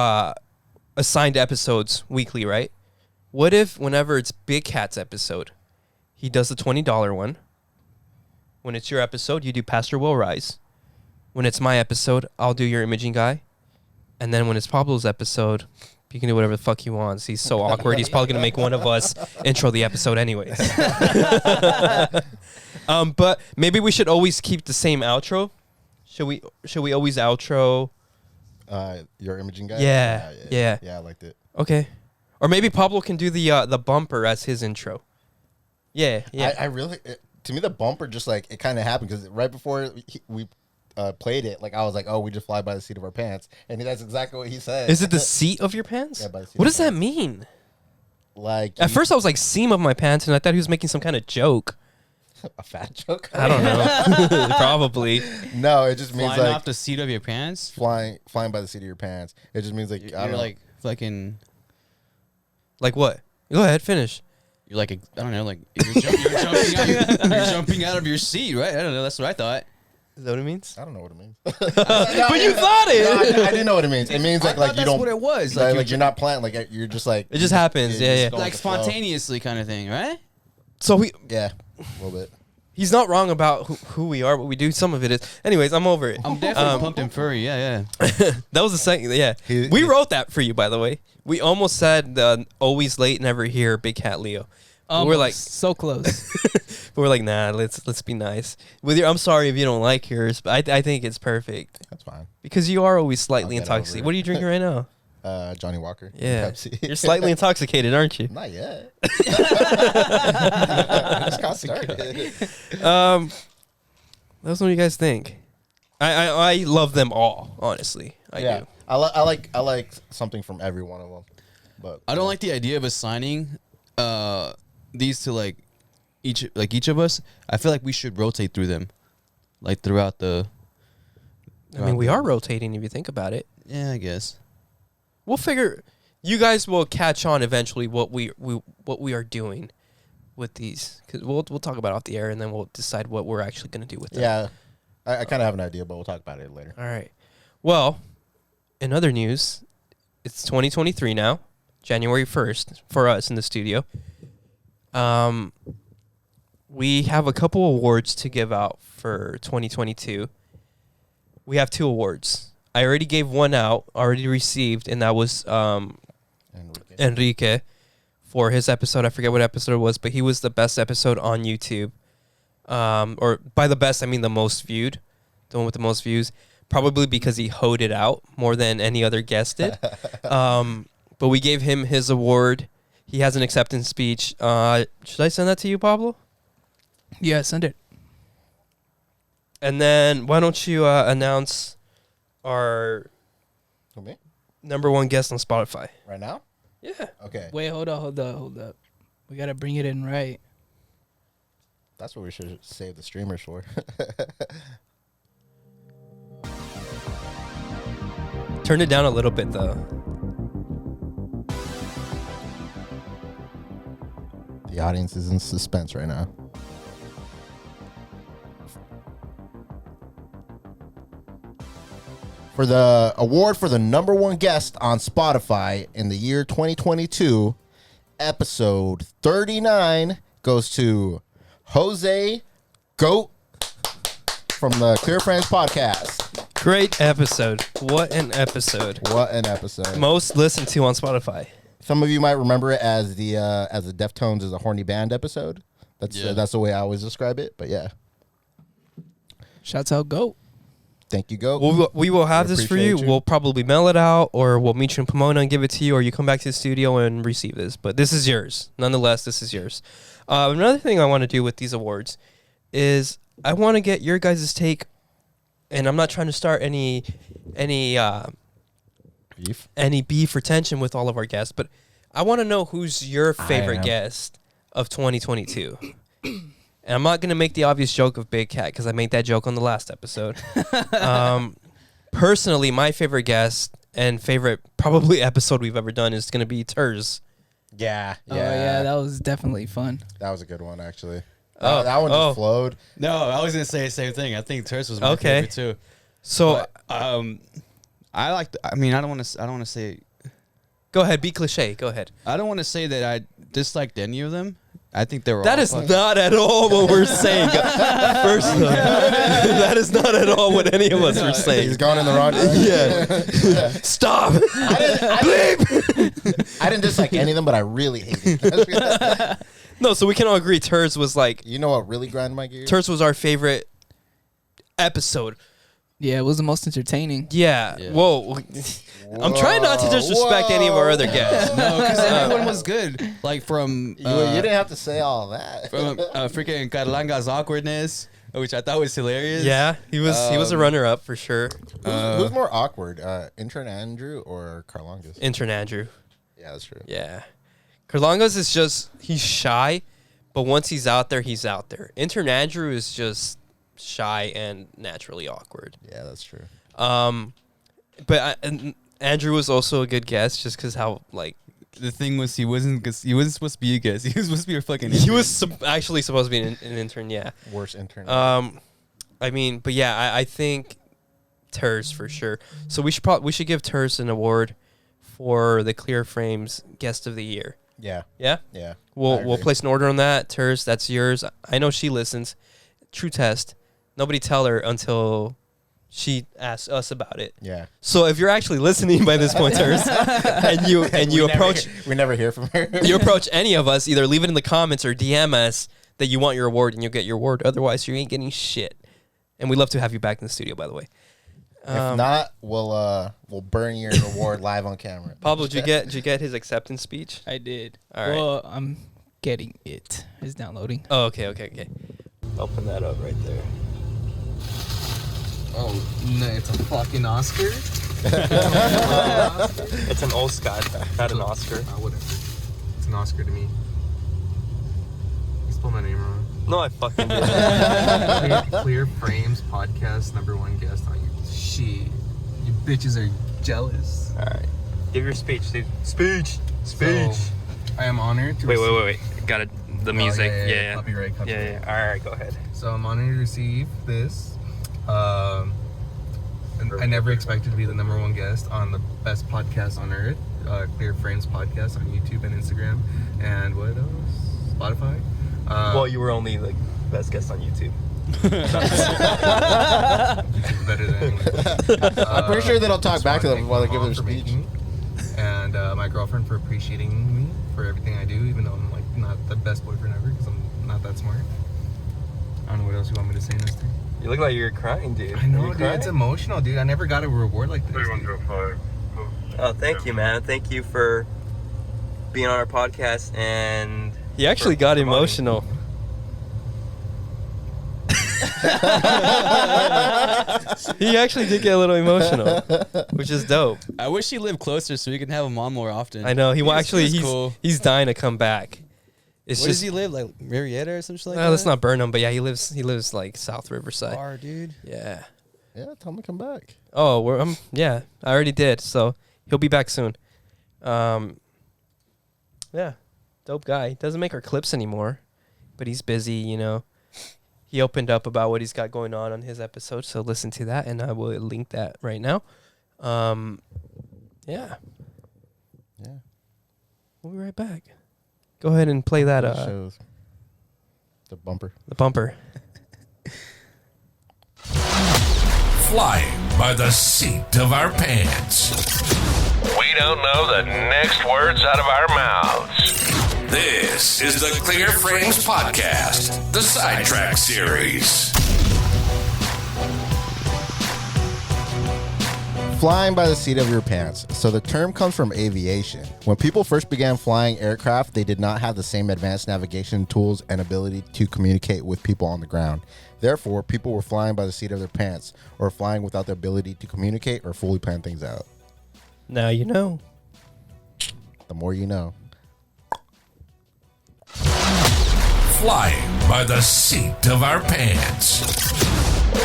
assigned episodes weekly, right? What if whenever it's Big Cat's episode, he does the $20 one. When it's your episode, you do Pastor Will Rise. When it's my episode, I'll do your imaging guy. And then when it's Pablo's episode, you can do whatever the fuck he wants. He's so awkward. He's probably going to make one of us intro the episode anyways. But maybe we should always keep the same outro. Should we always outro? Your imaging guy? Yeah. Yeah, I liked it. Okay. Or maybe Pablo can do the bumper as his intro. Yeah. I really, to me, the bumper just like, it kind of happened because right before we played it, like I was like, oh, we just fly by the seat of our pants. And that's exactly what he said. Is it the seat of your pants? Yeah, by the seat what of does that mean? Like At first I was like, seam of my pants, and I thought he was making some kind of joke. a fat joke? I don't know. Probably. No, it just means Flying like off the seat of your pants? flying by the seat of your pants. It just means like I don't You're know. like fucking... Like what? Go ahead, finish. You're like, I don't know, like you're jumping out of your seat, right? I don't know. That's what I thought. Is that what it means? I don't know what it means. But you thought it. No, I didn't know what it means. It means like you that's don't. what it was. Like you're not planning. Like you're just like. It just happens. you're Yeah. just going like with the flow. spontaneously kind of thing, right? So Yeah, a little bit. he's not wrong about who we are, but we do. Some of it is. Anyways, I'm over it. I'm definitely pumped and furry. Yeah. That was the second. Yeah. We wrote that for you, by the way. We almost said always late, never here, Big Cat Leo. We're like so close. but we're like, nah, let's be nice. With your, I'm sorry if you don't like yours, but I think it's perfect. That's fine. Because you are always slightly I'll get over intoxicated. it. What are you drinking right now? Johnny Walker. Yeah. Pepsi. You're slightly intoxicated, aren't you? Not yet. Just got started. That's what you guys think. I love them all, honestly. I do. I like something from every one of them. But I don't like the idea of assigning these to like each of us. I feel like we should rotate through them, like throughout the. I mean, we are rotating if you think about it. Yeah, I guess. We'll figure. You guys will catch on eventually what we are doing with these, because we'll talk about it off the air, and then we'll decide what we're actually going to do with them. Yeah, I kind of have an idea, but we'll talk about it later. All right. Well, in other news, it's 2023 now, January 1st for us in the studio. we have a couple awards to give out for 2022. We have 2 awards. I already gave one out, already received, and that was Enrique for his episode. I forget what episode it was, but he was the best episode on YouTube. Or by the best, I mean the most viewed, the one with the most views, probably because he hoed it out more than any other guest did. But we gave him his award. He has an acceptance speech. Should I send that to you, Pablo? Yeah, send it. And then why don't you announce our number 1 guest on Spotify? Right now? Yeah. Okay. Wait, hold up. We gotta bring it in right. That's what we should save the streamers for. Turn it down a little bit, though. The audience is in suspense right now. For the award for the number 1 guest on Spotify in the year 2022, episode 39 goes to Jose Goat from the Clear Frames podcast. Great episode. What an episode. What an episode. Most listened to on Spotify. Some of you might remember it as the Deftones is a horny band episode. That's the way I always describe it. But yeah, Shouts out Goat. thank you, Goat. We will have this for you. appreciate you. We'll probably mail it out, or we'll meet you in Pomona and give it to you, or you come back to the studio and receive this. But this is yours. Nonetheless, this is yours. Another thing I want to do with these awards is I want to get your guys' take, and I'm not trying to start any beef or tension with all of our guests, but I want to know who's your favorite guest of 2022. And I'm not going to make the obvious joke of Big Cat because I made that joke on the last episode. Personally, my favorite guest and favorite probably episode we've ever done is going to be Turs. Yeah. Oh yeah, that was definitely fun. That was a good one, actually. Oh, that one just flowed. No, I was gonna say the same thing. I think Terse was my favorite too. So, But, I like. I mean, I don't want to say. go ahead, be cliche. Go ahead. I don't want to say that I disliked any of them. I think they were. That all is fucking- not at all what we're saying. First off, that is not at all what any of us are saying. He's going in the wrong direction. Yeah. Stop. Bleep. I didn't dislike any of them, but I really hated. No, so we can all agree Turs was like, You know what really grinded my gears? Turs was our favorite episode. Yeah, it was the most entertaining. Yeah. Whoa. I'm trying not to disrespect any of our other guests. No, because everyone was good. Like from You didn't have to say all that. from freaking Carlanga's awkwardness, which I thought was hilarious. Yeah, he was a runner-up for sure. Who's more awkward, intern Andrew or Carlongas? Intern Andrew. Yeah, that's true. Yeah. Carlongos is just, he's shy, but once he's out there, he's out there. Intern Andrew is just shy and naturally awkward. Yeah, that's true. But Andrew was also a good guest just because how, like, The thing was, he wasn't supposed to be a guest. He was supposed to be a fucking. he intern. was actually supposed to be an intern, yeah. Worst intern. I mean, but yeah, I think Turs for sure. So we should give Turs an award for the Clear Frames Guest of the Year. Yeah. Yeah? Yeah. We'll place an order on that. Turs, that's yours. I know she listens. True test. Nobody tell her until she asks us about it. Yeah. So if you're actually listening by this point, Turs, and you approach We never hear from her. you approach any of us, either leave it in the comments or DM us that you want your award and you'll get your award. Otherwise, you ain't getting shit. And we'd love to have you back in the studio, by the way. If not, we'll burn your award live on camera. Pablo, did you get his acceptance speech? I did. All right. Well, I'm getting it. It's downloading. Oh, okay. Open that up right there. Oh, no, it's a fucking Oscar? It's an Oscar, not an Oscar. Whatever. It's an Oscar to me. You spelled my name wrong. No, I fucking did. Clear Frames podcast, #1 guest on you. Shit. You bitches are jealous. All right. Give your speech, dude. Speech. So, I am honored to Wait. Got it. The music. Oh, Yeah. Copyright. Yeah. All right, go ahead. So I'm honored to receive this. And I never expected to be the #1 guest on the best podcast on earth, Clear Frames podcast on YouTube and Instagram, and what else? Spotify. Well, you were only the best guest on YouTube. YouTube's better than anyone. I'm pretty sure they don't talk just back to wanna them thank while my they give mom their for speech. making me, and my girlfriend for appreciating me for everything I do, even though I'm like not the best boyfriend ever because I'm not that smart. I don't know what else you want me to say, Nestor. You look like you're crying, dude. I know, dude. It's emotional, dude. I never got a reward like this. Oh, thank you, man. Thank you for being on our podcast, and he actually got emotional. He actually did get a little emotional, which is dope. I wish he lived closer so we can have him on more often. I know he's cool. He's dying to come back. It's Where just does he live? Like Marietta or something like that? let's not burn him, but yeah, he lives like South Riverside. Far, dude. Yeah. Yeah, tell him to come back. Oh, yeah, I already did. So he'll be back soon. Yeah, dope guy. Doesn't make our clips anymore, but he's busy. You know, he opened up about what he's got going on his episode. So listen to that, and I will link that right now. Yeah. We'll be right back. Go ahead and play that. Shows the bumper. The bumper. Flying by the seat of our pants. We don't know the next words out of our mouths. This is the Clear Frames Podcast, the Sidetracked series. Flying by the seat of your pants. So the term comes from aviation. When people first began flying aircraft, they did not have the same advanced navigation tools and ability to communicate with people on the ground. Therefore, people were flying by the seat of their pants, or flying without the ability to communicate or fully plan things out. Now you know. The more you know. Flying by the seat of our pants.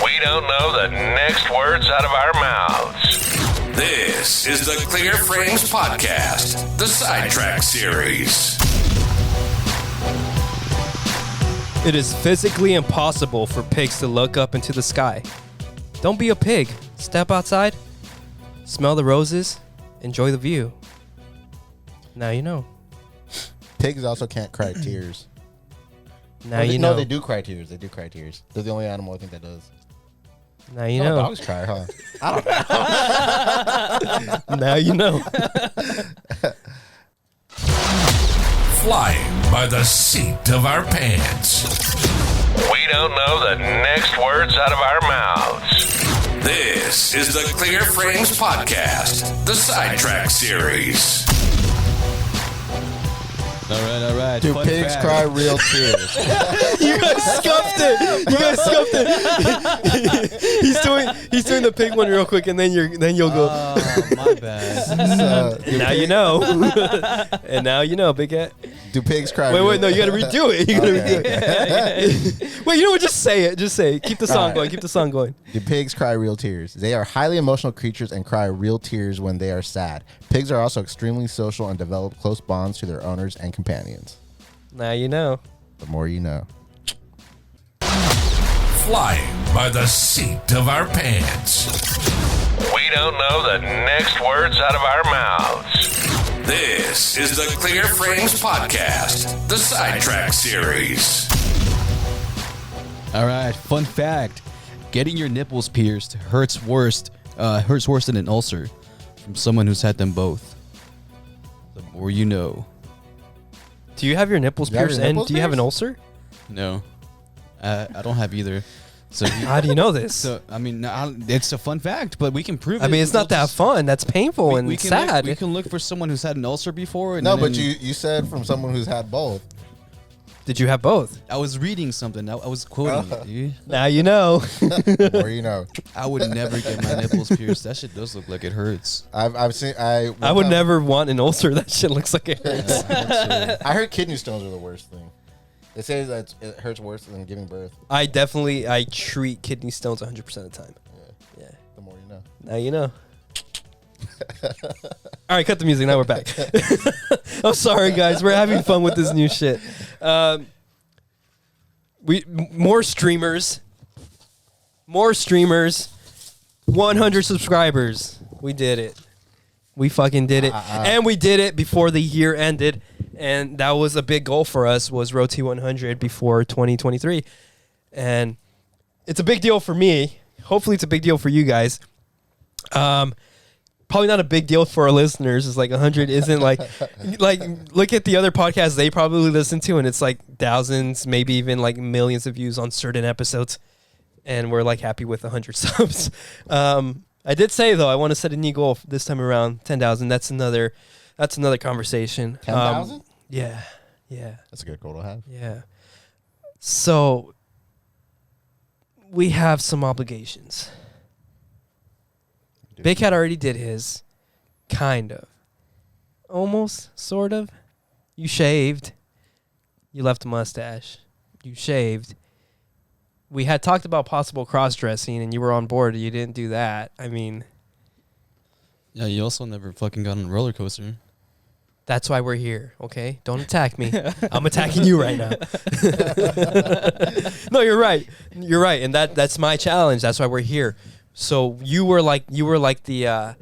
We don't know the next words out of our mouths. This is the Clear Frames Podcast, the Sidetracked series. It is physically impossible for pigs to look up into the sky. Don't be a pig. Step outside, smell the roses, enjoy the view. Now you know. Pigs also can't cry tears. Now you know. No, they do cry tears. They do cry tears. They're the only animal I think that does. Now you No, know. dogs cry, huh? I don't know. Now you know. Flying by the seat of our pants. We don't know the next words out of our mouths. This is the Clear Frames Podcast, the Sidetracked series. All right. Do Fun pigs fact. cry real tears? You guys scuffed it. He's doing the pig one real quick, and then you'll go. My bad. Do Now pig- you know. And now you know, big cat. Do pigs cry? Wait, no, you gotta redo it. You gotta Okay, redo it. Wait, you know what? Just say it. Just say it. Keep the song Alright. going. Keep the song going. Do pigs cry real tears? They are highly emotional creatures and cry real tears when they are sad. Pigs are also extremely social and develop close bonds to their owners and companions. Now you know. The more you know. Flying by the seat of our pants. We don't know the next words out of our mouths. This is the Clear Frames Podcast, the Sidetracked series. All right. Fun fact: getting your nipples pierced hurts worse than an ulcer from someone who's had them both. The more you know. Do you have your nipples You have pierced? your And nipples do you have an pierced? ulcer? No, I don't have either. So, How do you know this? so I mean, it's a fun fact, but we can prove it. I mean, it's not that fun. That's painful and can sad. we can look for someone who's had an ulcer before. And No, then but you said from someone who's had both. Did you have both? I was reading something. I was quoting it, dude. Now you know. The more you know. I would never get my nipples pierced. That shit does look like it hurts. I've seen. I would never want an ulcer. That shit looks like it hurts. I heard kidney stones are the worst thing. They say that it hurts worse than giving birth. I treat kidney stones 100% of the time. Yeah. The more you know. Now you know. All right, cut the music. Now we're back. I'm sorry, guys. We're having fun with this new shit. More streamers. 100 subscribers. We did it. We fucking did it. And we did it before the year ended. And that was a big goal for us, was Road to 100 before 2023. And it's a big deal for me. Hopefully it's a big deal for you guys. Probably not a big deal for our listeners. It's like 100 isn't like look at the other podcasts they probably listen to, and it's like thousands, maybe even like millions of views on certain episodes. And we're like happy with 100 subs. I did say though, I want to set a new goal this time around, 10,000. That's another conversation. 10,000? Yeah. That's a good goal to have. Yeah. So we have some obligations. Big Cat already did his. Kind of. Almost. Sort of. You shaved. You left a mustache. You shaved. We had talked about possible cross-dressing, and you were on board. You didn't do that. I mean... Yeah, you also never fucking got on a roller coaster. That's why we're here, okay? Don't attack me. I'm attacking you right now. No, you're right. You're right, and that's my challenge. That's why we're here. So you were like the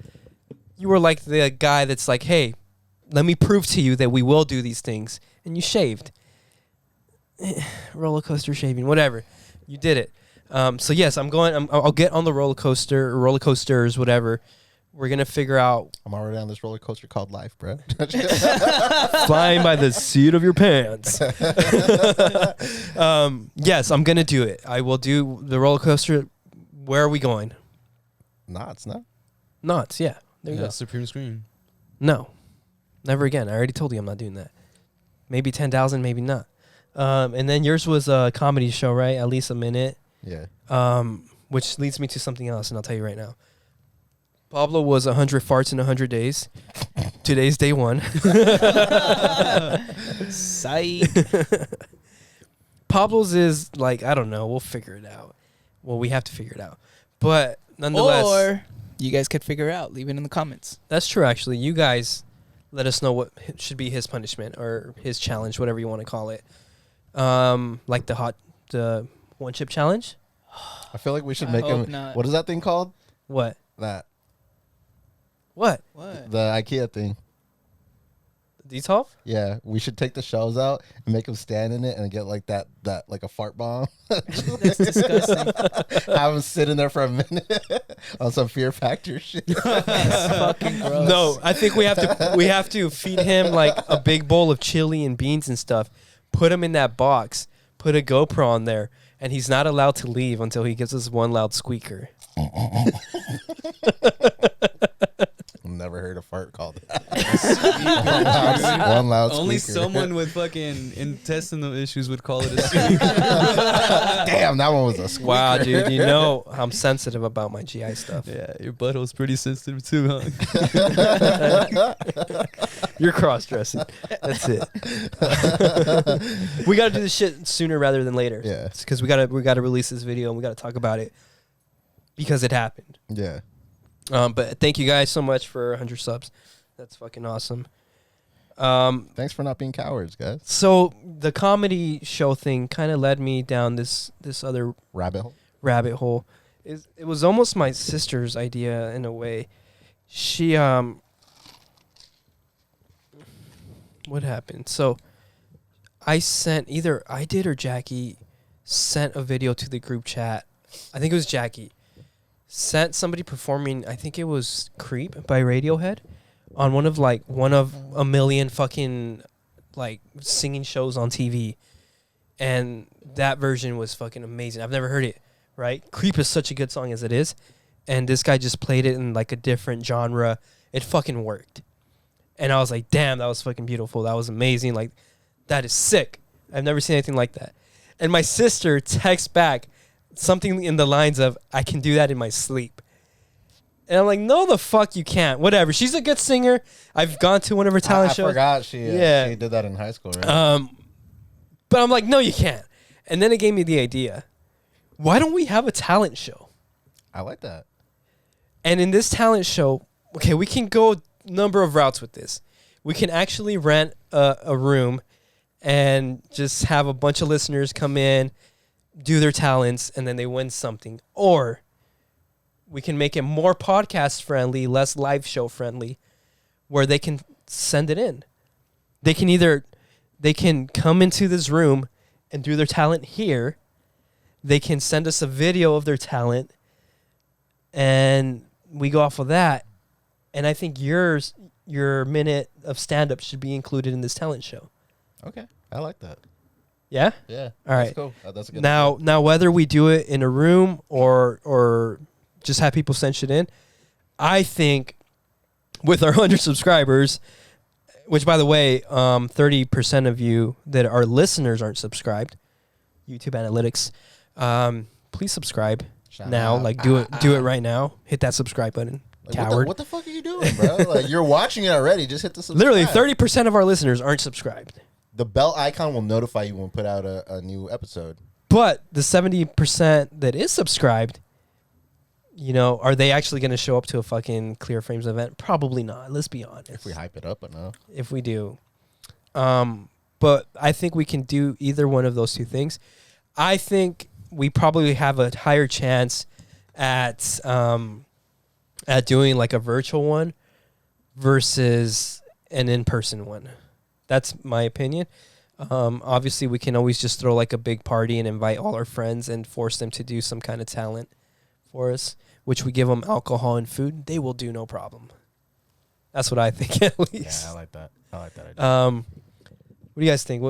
guy that's like, hey, let me prove to you that we will do these things, and you shaved. Roller coaster shaving, whatever. You did it. So yes, I'll get on the roller coasters, whatever. We're going to figure out. I'm already on this roller coaster called life, bro. Flying by the seat of your pants. Yes, I'm going to do it. I will do the roller coaster. Where are we going? Knots, no? Knots, yeah. There you go. Supreme Screen. No. Never again. I already told you I'm not doing that. Maybe 10,000, maybe not. And then yours was a comedy show, right? At least a minute. Yeah. Which leads me to something else, and I'll tell you right now. Pablo was 100 farts in 100 days. Today's day 1. Psych. Pablo's is like, I don't know. We'll figure it out. Well, we have to figure it out. But nonetheless. Or you guys could figure it out. Leave it in the comments. That's true, actually. You guys let us know what should be his punishment or his challenge, whatever you want to call it. Like the one chip challenge? I feel like we should I make hope him. not. What is that thing called? What? That. What? What? The IKEA thing. D12? Yeah, we should take the shelves out and make him stand in it and get like that like a fart bomb. That's disgusting. Have him sitting there for a minute on some Fear Factor shit. That's fucking gross. No, I think we have to feed him like a big bowl of chili and beans and stuff. Put him in that box. Put a GoPro on there, and he's not allowed to leave until he gives us one loud squeaker. Never heard a fart called that. one loud Only squeaker. someone with fucking intestinal issues would call it a squeak. Damn, that one was a squeaker. Wow, dude, you know I'm sensitive about my GI stuff. Yeah, your butthole's pretty sensitive too, huh? You're cross-dressing. That's it. We got to do this shit sooner rather than later. Yeah. Because we got to release this video and we got to talk about it because it happened. Yeah. But thank you guys so much for 100 subs. That's fucking awesome. Thanks for not being cowards, guys. So the comedy show thing kind of led me down this other Rabbit hole. rabbit hole. It was almost my sister's idea in a way. She what happened? So I sent either I did or Jackie sent a video to the group chat. I think it was Jackie. Sent somebody performing, I think it was Creep by Radiohead on one of a million fucking like singing shows on TV. And that version was fucking amazing. I've never heard it, right? Creep is such a good song as it is. And this guy just played it in like a different genre. It fucking worked. And I was like, damn, that was fucking beautiful. That was amazing. Like, that is sick. I've never seen anything like that. And my sister texts back something in the lines of, I can do that in my sleep. And I'm like, no, the fuck you can't. Whatever. She's a good singer. I've gone to one of her talent shows. I forgot she did that in high school, right? But I'm like, no, you can't. And then it gave me the idea. Why don't we have a talent show? I like that. And in this talent show, okay, we can go number of routes with this. We can actually rent a room and just have a bunch of listeners come in, do their talents, and then they win something. Or we can make it more podcast friendly, less live show friendly, where they can send it in. They can either they can come into this room and do their talent here. They can send us a video of their talent, and we go off of that. And I think your minute of stand-up should be included in this talent show. Okay, I like that. Yeah? Yeah. All right. That's cool. That's a good Now, whether we do it in a room or just have people send shit in, I think with our 100 subscribers, which, by the way, 30% of you that are listeners aren't subscribed, YouTube analytics, please subscribe now. out. Like, do it right now. Hit that subscribe button. Like, Coward. what the fuck are you doing, bro? Like, you're watching it already. Just hit the subscribe. Literally, 30% of our listeners aren't subscribed. The bell icon will notify you when we put out a new episode. But the 70% that is subscribed, you know, are they actually going to show up to a fucking Clear Frames event? Probably not. Let's be honest. If we hype it up enough. If we do. But I think we can do either one of those two things. I think we probably have a higher chance at doing like a virtual one versus an in-person one. That's my opinion. Obviously, we can always just throw like a big party and invite all our friends and force them to do some kind of talent for us, which we give them alcohol and food. They will do no problem. That's what I think, at least. Yeah, I like that. I like that idea. What do you guys think?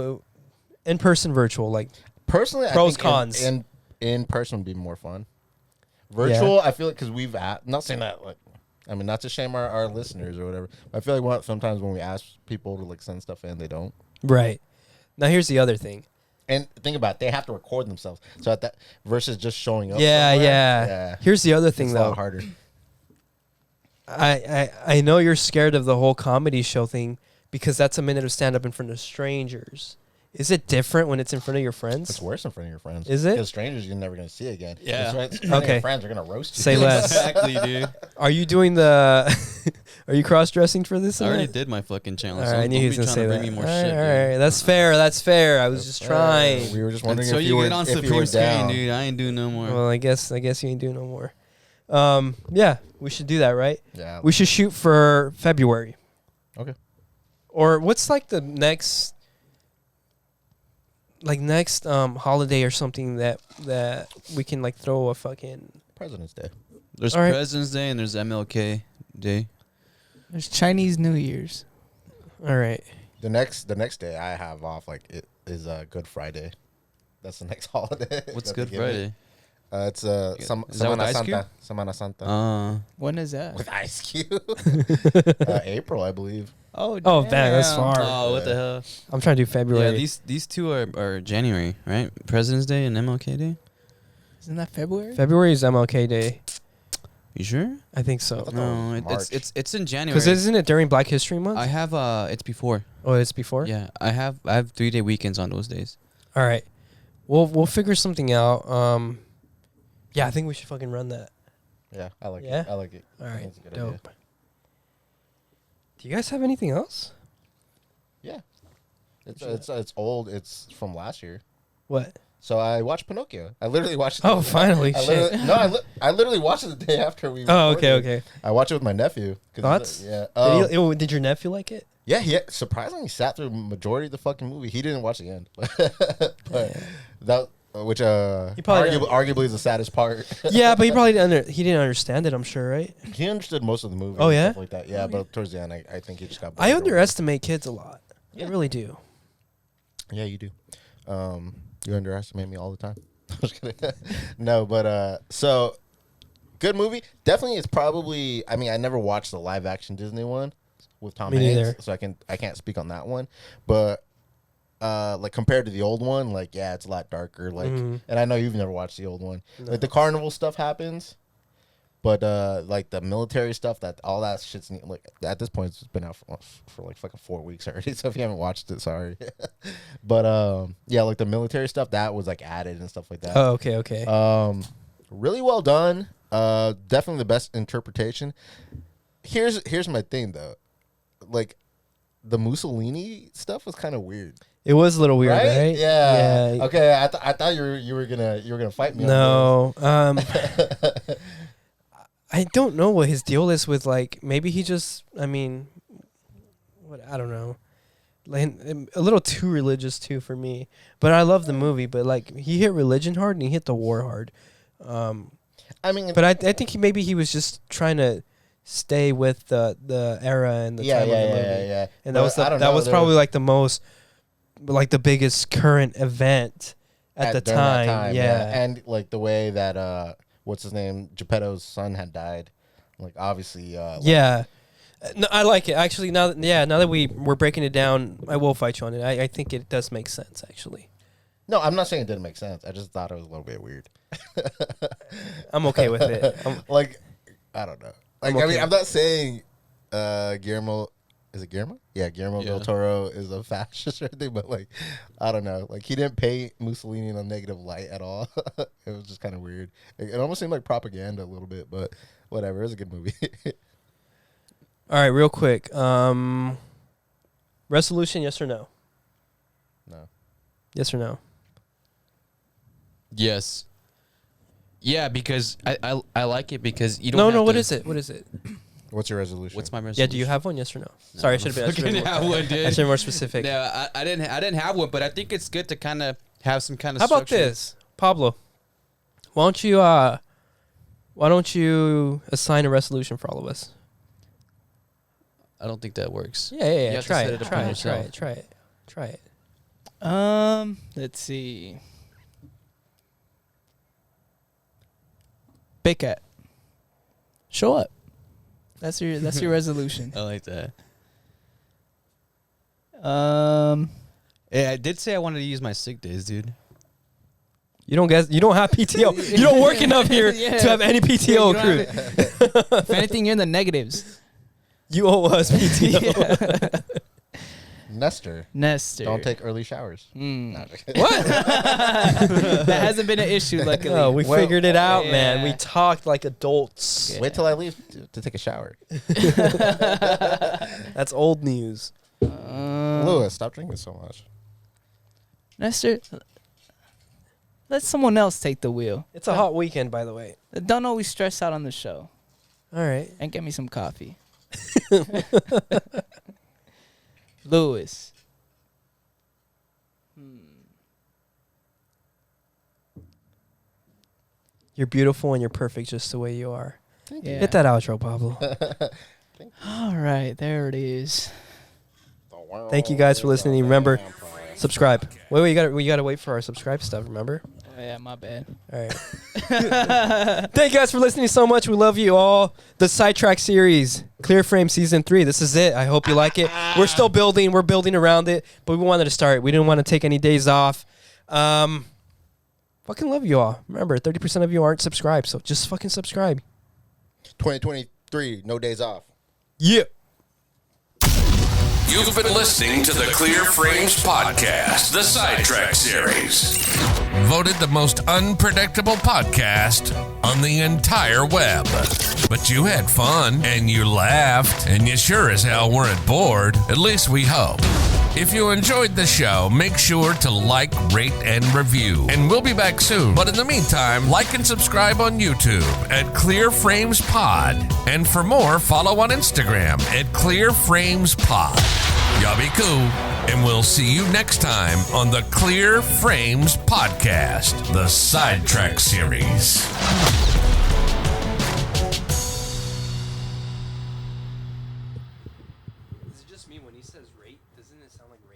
In-person, virtual, like Personally, pros, I think cons. in person would be more fun. Virtual, I feel like, because we've not saying that, like, I mean, not to shame our listeners or whatever. But I feel like sometimes when we ask people to like send stuff in, they don't. Right. Now here's the other thing. And think about it, they have to record themselves. So at that versus just showing up. Yeah. somewhere, Here's the other thing, it's a though. lot harder. I know you're scared of the whole comedy show thing because that's a minute of stand up in front of strangers. Is it different when it's in front of your friends? It's worse in front of your friends. Is it? Because strangers you're never going to see again. Yeah. Okay. Your friends are going to roast you. Say less. Exactly, dude. Are you doing the? Are you cross dressing for this? I already event? did my fucking channel. All so right, I don't knew he be was gonna trying say to that. bring me more all shit, right, dude. all right, that's fair. That's fair. I was just trying. We were just wondering So if you you get were, on if you were Superior Screen, down. dude. I ain't doing no more. Well, I guess you ain't doing no more. Yeah, we should do that, right? Yeah. We should shoot for February. Okay. Or what's like the next holiday or something that we can like throw a fucking President's Day. There's all right. President's Day and there's MLK Day. There's Chinese New Year's. all right. The next day I have off, like, it is Good Friday. That's the next holiday. What's that Good they give me. Friday? It's Is that with Semana Ice Cube? Santa. Semana Santa. When is that? With Ice Cube. April, I believe. Oh, Oh, dang, that's far. Oh, what the hell? I'm trying to do February. Yeah, these two are January, right? President's Day and MLK Day. Isn't that February? February is MLK Day. You sure? I think so. thought that No, was March. it's in January. Because isn't it during Black History Month? I have it's before. Oh, it's before. Yeah, I have 3-day weekends on those days. All right. We'll figure something out. Yeah, I think we should fucking run that. Yeah, I like Yeah? it. I like it. All I right. think it's a good Dope. idea. Do you guys have anything else? Yeah. It's old. It's from last year. What? So I watched Pinocchio. I literally watched it. Oh, finally. I Shit. literally, I literally watched it the day after we Oh, okay, recorded. okay. I watched it with my nephew. Thoughts? Yeah. Did your nephew like it? Yeah, he surprisingly sat through the majority of the fucking movie. He didn't watch the end. But that, which He probably arguably is the saddest part. Yeah, but he probably didn't understand it, I'm sure, right? He understood most of the movie. Oh, and yeah? stuff like that. Yeah, but towards the end, I think he just got. I bored or underestimate kids a lot. I really do. whatever. Yeah, you do. You underestimate me all the time. Just kidding. No, but so good movie. Definitely, it's probably. I mean, I never watched the live action Disney one with Tom Me Hanks, neither. so I can't speak on that one. But like compared to the old one, like yeah, it's a lot darker. Like, Mhm. and I know you've never watched the old one. No. Like the carnival stuff happens, but like the military stuff, that all that shit's like at this point it's been out for like fucking 4 weeks already. So if you haven't watched it, sorry. But yeah, like the military stuff that was like added and stuff like that. Oh, okay. Really well done. Definitely the best interpretation. Here's my thing though, like the Mussolini stuff was kind of weird. It was a little weird, right? Yeah. Yeah. Okay. I thought you were gonna fight me. No. On this. I don't know what his deal is with, like, maybe he just, I mean, what, I don't know. like, a little too religious too for me. But I love the movie. But like he hit religion hard and he hit the war hard. I mean, But I think he was just trying to stay with the era and the time of the movie. yeah. And But that was probably like the most, like the biggest current event at the during that time. Yeah. And like the way that what's his name, Geppetto's son had died. Like obviously. Yeah. No, I like it actually. Now that we're breaking it down, I will fight you on it. I think it does make sense actually. No, I'm not saying it didn't make sense. I just thought it was a little bit weird. I'm okay with it. Like, I don't know. Like, I'm I mean, okay. I'm not saying Guillermo. Is it Guillermo? Yeah, Guillermo del Toro is a fascist or anything, but like, I don't know. Like, he didn't paint Mussolini in a negative light at all. It was just kind of weird. It almost seemed like propaganda a little bit, but whatever. It was a good movie. All right, real quick. Resolution, yes or no? No. Yes or no? Yes. Yeah, because I like it because you don't. No. What is it? What is it? What's your resolution? What's my resolution? Yeah. Do you have one? Yes or no? Sorry, I should have been. have one, dude. I should be more specific. No, I didn't have one, but I think it's good to kind of have some kind of. How about structure. this, Pablo? Why don't you assign a resolution for all of us? I don't think that works. Yeah. You have to Try set it. it upon Try yourself. it. Try it. Let's see. Big Cat. Show up. That's your resolution. I like that. Yeah, I did say I wanted to use my sick days, dude. You don't have PTO. You don't work enough here Yeah. to have any PTO You don't accrued. if anything, you're in the negatives. You owe us PTO. Nestor. Nestor. Don't take early showers. Mm. No, I'm just kidding. What? That hasn't been an issue, luckily. No, we Well, figured it out, man. yeah. We talked like adults. Wait till I leave to take a shower. That's old news. Lewis, stop drinking so much. Nestor, let someone else take the wheel. It's a hot weekend, by the way. Don't always stress out on the show. All right. And get me some coffee. Lewis. You're beautiful and you're perfect just the way you are. Yeah. Hit that outro, Pablo. All right, there it is. Thank you guys for listening. Remember, subscribe. Wait, you gotta wait for our subscribe stuff. Remember? Oh, yeah, my bad. All right. Thank you guys for listening so much. We love you all. The Sidetracked series, Clear Frame Season 3. This is it. I hope you like it. We're still building. We're building around it, but we wanted to start. We didn't want to take any days off. Fucking love you all. Remember, 30% of you aren't subscribed, so just fucking subscribe. 2023, no days off. Yeah. You've been listening to the Clear Frames Podcast, the Sidetrack series. Voted the most unpredictable podcast on the entire web. But you had fun, and you laughed, and you sure as hell weren't bored. At least we hope. If you enjoyed the show, make sure to like, rate, and review. And we'll be back soon. But in the meantime, like and subscribe on YouTube at Clear Frames Pod. And for more, follow on Instagram at Clear Frames Pod. Y'all be cool. And we'll see you next time on the Clear Frames Podcast, the Sidetrack series. Is it just me when he says rate? Doesn't it sound like rate?